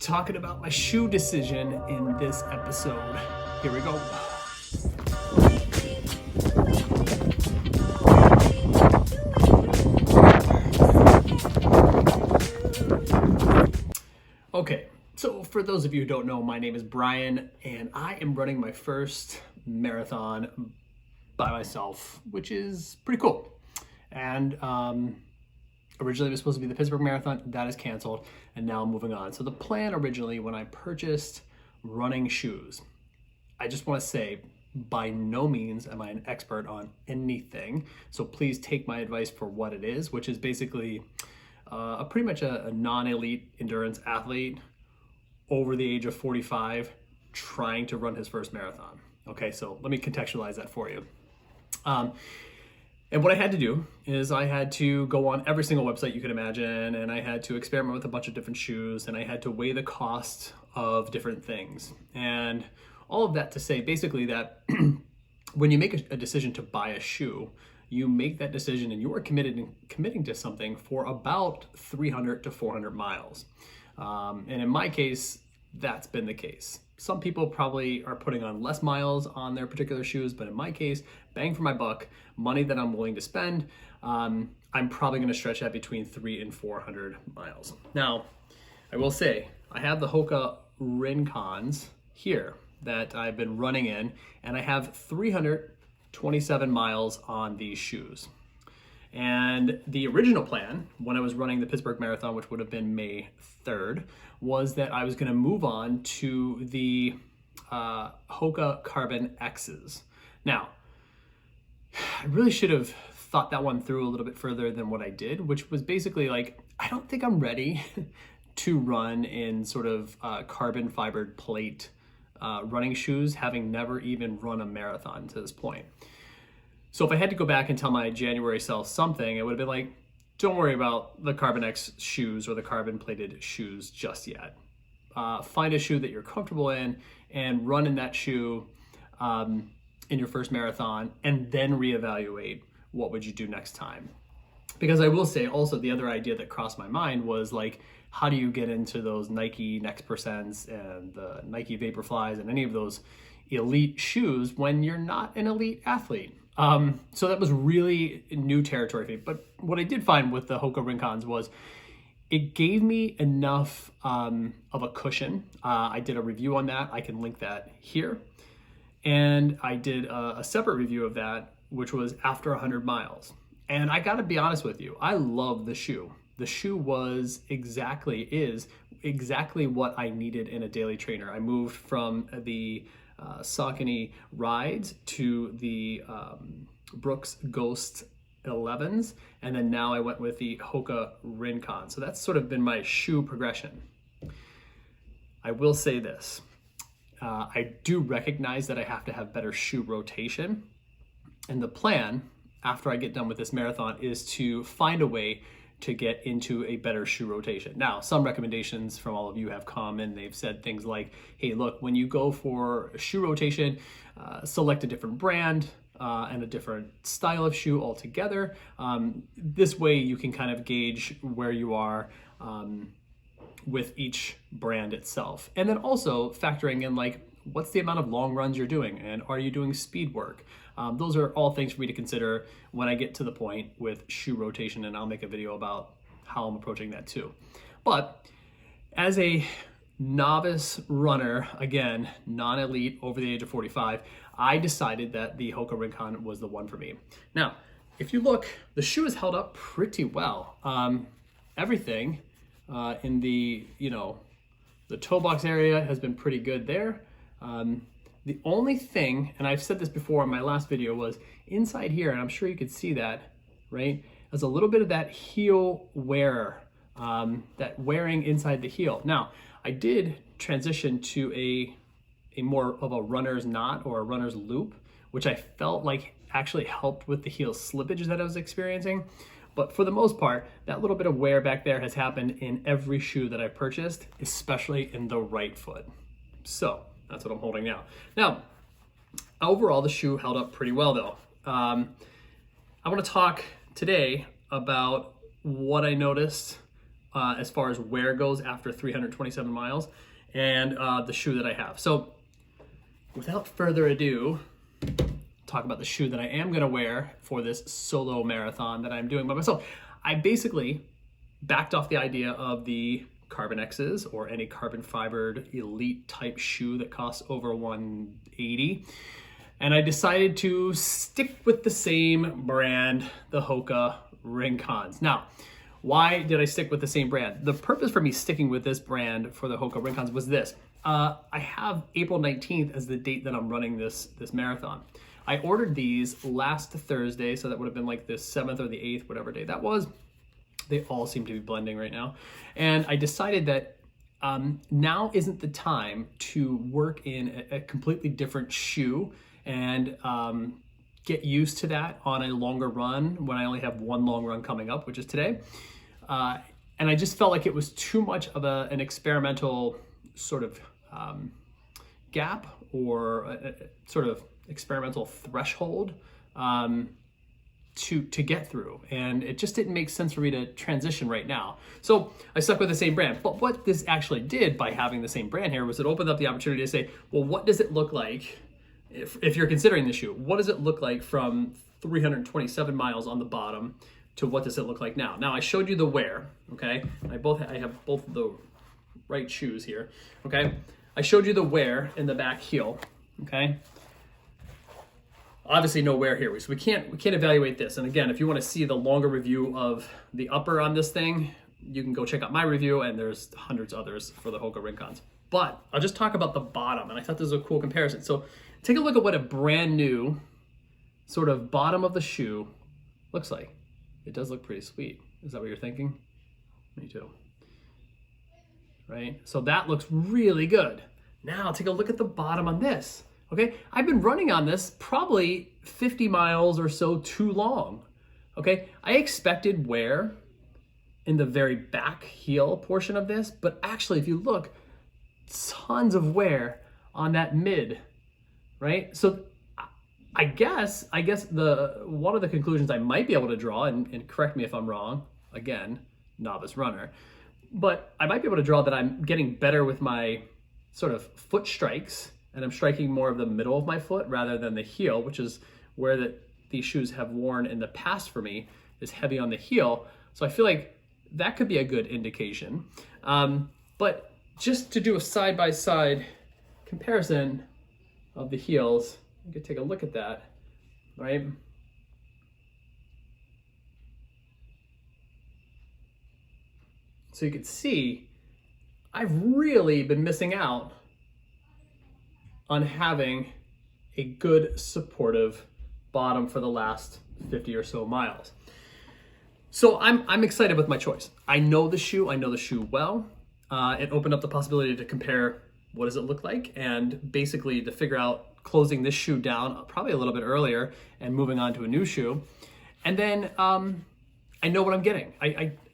talking about my shoe decision in this episode. Here we go. Okay, so for those of you who don't know, my name is Brian, and I am running my first marathon by myself, which is pretty cool. And originally it was supposed to be the Pittsburgh Marathon. That is canceled, and now I'm moving on. So the plan originally when I purchased running shoes, I just want to say, by no means am I an expert on anything. So please take my advice for what it is, which is basically pretty much a non-elite endurance athlete over the age of 45 trying to run his first marathon. Okay, so let me contextualize that for you. And what I had to do is I had to go on every single website you could imagine, and I had to experiment with a bunch of different shoes, and I had to weigh the cost of different things. And all of that to say basically that when you make a decision to buy a shoe, you make that decision and you are committing to something for about 300 to 400 miles. And in my case, that's been the case. Some people probably are putting on less miles on their particular shoes, but in my case, bang for my buck, money that I'm willing to spend, I'm probably going to stretch that between 300 and 400 miles. Now, I will say, I have the Hoka Rincons here that I've been running in, and I have 327 miles on these shoes. And the original plan when I was running the Pittsburgh Marathon, which would have been May 3rd, was that I was going to move on to the Hoka Carbon X's. Now, I really should have thought that one through a little bit further than what I did, which was basically like, I don't think I'm ready to run in sort of carbon fibered plate running shoes, having never even run a marathon to this point. So if I had to go back and tell my January self something, it would have been like, don't worry about the Carbon X shoes or the carbon plated shoes just yet. Find a shoe that you're comfortable in and run in that shoe in your first marathon, and then reevaluate what would you do next time. Because I will say also the other idea that crossed my mind was like, how do you get into those Nike Next Percents and the Nike Vaporflies and any of those elite shoes when you're not an elite athlete? So that was really new territory for me. But what I did find with the Hoka Rincons was it gave me enough of a cushion. I did a review on that. I can link that here. And I did a separate review of that, which was after 100 miles. And I gotta be honest with you, I love the shoe. The shoe is exactly what I needed in a daily trainer. I moved from the Saucony Rides to the Brooks Ghost 11s, and then now I went with the Hoka Rincon. So that's sort of been my shoe progression. I will say this, I do recognize that I have to have better shoe rotation, and the plan after I get done with this marathon is to find a way to get into a better shoe rotation. Now, some recommendations from all of you have come and they've said things like, hey, look, when you go for a shoe rotation, select a different brand and a different style of shoe altogether. This way you can kind of gauge where you are with each brand itself. And then also factoring in like, what's the amount of long runs you're doing, and are you doing speed work? Those are all things for me to consider when I get to the point with shoe rotation, and I'll make a video about how I'm approaching that too. But as a novice runner, again, non-elite over the age of 45, I decided that the Hoka Rincon was the one for me. Now, if you look, the shoe has held up pretty well. Everything in the, the toe box area has been pretty good there. The only thing, and I've said this before in my last video, was inside here, and I'm sure you could see that, right? There's a little bit of that heel wear, that wearing inside the heel. Now, I did transition to a more of a runner's knot or a runner's loop, which I felt like actually helped with the heel slippage that I was experiencing. But for the most part, that little bit of wear back there has happened in every shoe that I purchased, especially in the right foot. So that's what I'm holding now. Now, overall, the shoe held up pretty well though. I want to talk today about what I noticed as far as wear goes after 327 miles, and the shoe that I have. So without further ado, talk about the shoe that I am gonna wear for this solo marathon that I'm doing by myself. I basically backed off the idea of the Carbon X's or any carbon fibered elite type shoe that costs over $180. And I decided to stick with the same brand, the Hoka Rincons. Now, why did I stick with the same brand? The purpose for me sticking with this brand for the Hoka Rincons was this. I have April 19th as the date that I'm running this marathon. I ordered these last Thursday, so that would have been like the 7th or the 8th, whatever day that was. They all seem to be blending right now. And I decided that now isn't the time to work in a completely different shoe and get used to that on a longer run when I only have one long run coming up, which is today. And I just felt like it was too much of an experimental sort of gap or a sort of experimental threshold to get through, and it just didn't make sense for me to transition right now. So I stuck with the same brand. But what this actually did by having the same brand here was it opened up the opportunity to say, well, what does it look like if you're considering the shoe? What does it look like from 327 miles on the bottom to what does it look like now? Now I showed you the wear, okay? I have both of the right shoes here, okay? I showed you the wear in the back heel, okay? Obviously no wear here, so we can't evaluate this. And again, if you want to see the longer review of the upper on this thing, you can go check out my review, and there's hundreds of others for the Hoka Rincons. But I'll just talk about the bottom, and I thought this was a cool comparison. So take a look at what a brand new sort of bottom of the shoe looks like. It does look pretty sweet. Is that what you're thinking? Me too. Right? So that looks really good. Now take a look at the bottom on this. Okay, I've been running on this probably 50 miles or so too long. Okay, I expected wear in the very back heel portion of this, but actually if you look, tons of wear on that mid, right? So I guess one of the conclusions I might be able to draw, and correct me if I'm wrong, again, novice runner, but I might be able to draw that I'm getting better with my sort of foot strikes, and I'm striking more of the middle of my foot rather than the heel, which is where these shoes have worn in the past for me, is heavy on the heel. So I feel like that could be a good indication. But just to do a side-by-side comparison of the heels, you could take a look at that, right? So you can see I've really been missing out on having a good supportive bottom for the last 50 or so miles. So I'm excited with my choice. I know the shoe well. It opened up the possibility to compare what does it look like, and basically to figure out closing this shoe down probably a little bit earlier and moving on to a new shoe. And then I know what I'm getting.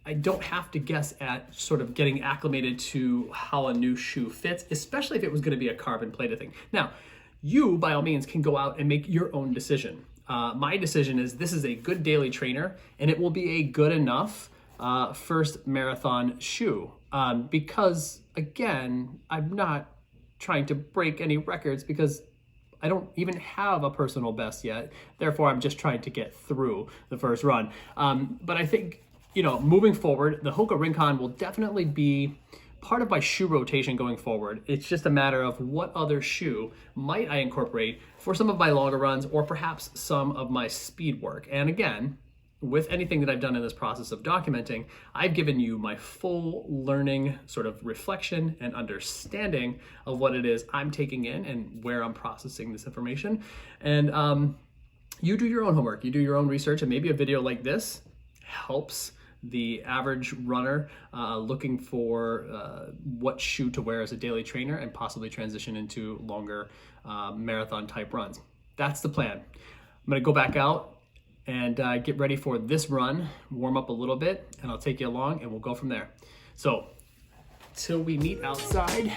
I don't have to guess at sort of getting acclimated to how a new shoe fits, especially if it was going to be a carbon plated thing. Now, you, by all means, can go out and make your own decision. My decision is this is a good daily trainer, and it will be a good enough first marathon shoe. Because, again, I'm not trying to break any records because I don't even have a personal best yet. Therefore, I'm just trying to get through the first run. But I think, moving forward, the Hoka Rincon will definitely be part of my shoe rotation going forward. It's just a matter of what other shoe might I incorporate for some of my longer runs or perhaps some of my speed work. And again, with anything that I've done in this process of documenting, I've given you my full learning sort of reflection and understanding of what it is I'm taking in and where I'm processing this information. And you do your own homework, you do your own research, and maybe a video like this helps the average runner looking for what shoe to wear as a daily trainer and possibly transition into longer marathon type runs. That's the plan. I'm gonna go back out and get ready for this run, warm up a little bit, and I'll take you along and we'll go from there. So, till we meet outside.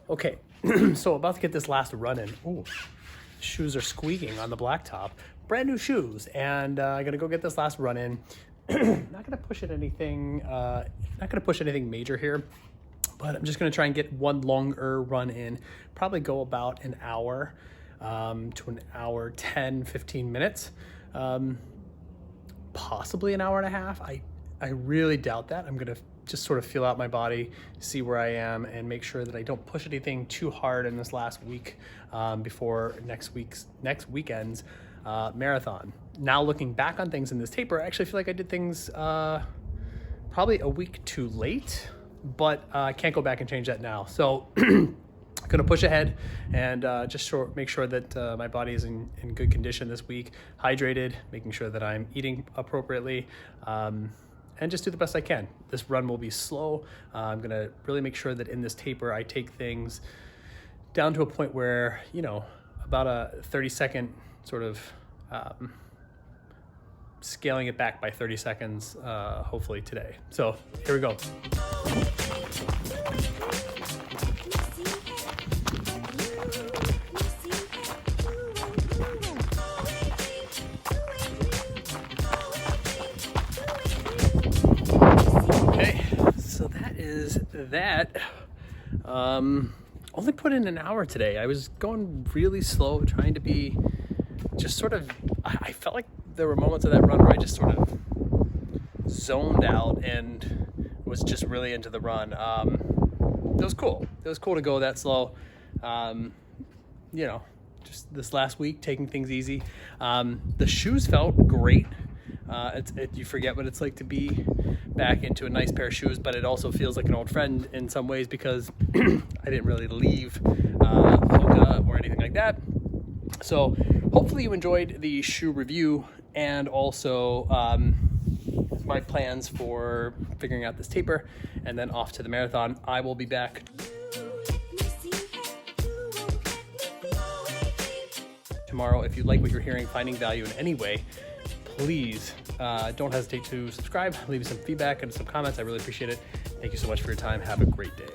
Okay, so about to get this last run in. Ooh, shoes are squeaking on the blacktop. Brand new shoes, and I'm gonna go get this last run in. not gonna push it anything, not gonna push anything major here, but I'm just gonna try and get one longer run in, probably go about an hour to an hour, 10, 15 minutes, possibly an hour and a half. I really doubt that. I'm gonna just sort of feel out my body, see where I am, and make sure that I don't push anything too hard in this last week before next weekend's marathon. Now looking back on things in this taper, I actually feel like I did things probably a week too late, but I can't go back and change that now. So gonna push ahead and just make sure that my body is in good condition this week, hydrated, making sure that I'm eating appropriately, and just do the best I can. This run will be slow. I'm gonna really make sure that in this taper, I take things down to a point where, you know, about a 30-second sort of scaling it back by 30 seconds, hopefully today. So here we go. Okay, so that is that. Only put in an hour today. I was going really slow, trying to be just sort of, I felt like there were moments of that run where I just sort of zoned out and was just really into the run. It was cool. It was cool to go that slow. You know, just this last week, taking things easy. The shoes felt great. You forget what it's like to be back into a nice pair of shoes, but it also feels like an old friend in some ways because I didn't really leave Hoka or anything like that. So hopefully you enjoyed the shoe review and also my plans for figuring out this taper and then off to the marathon. I will be back tomorrow. If you like what you're hearing, finding value in any way, please don't hesitate to subscribe, leave me some feedback and some comments. I really appreciate it. Thank you so much for your time. Have a great day.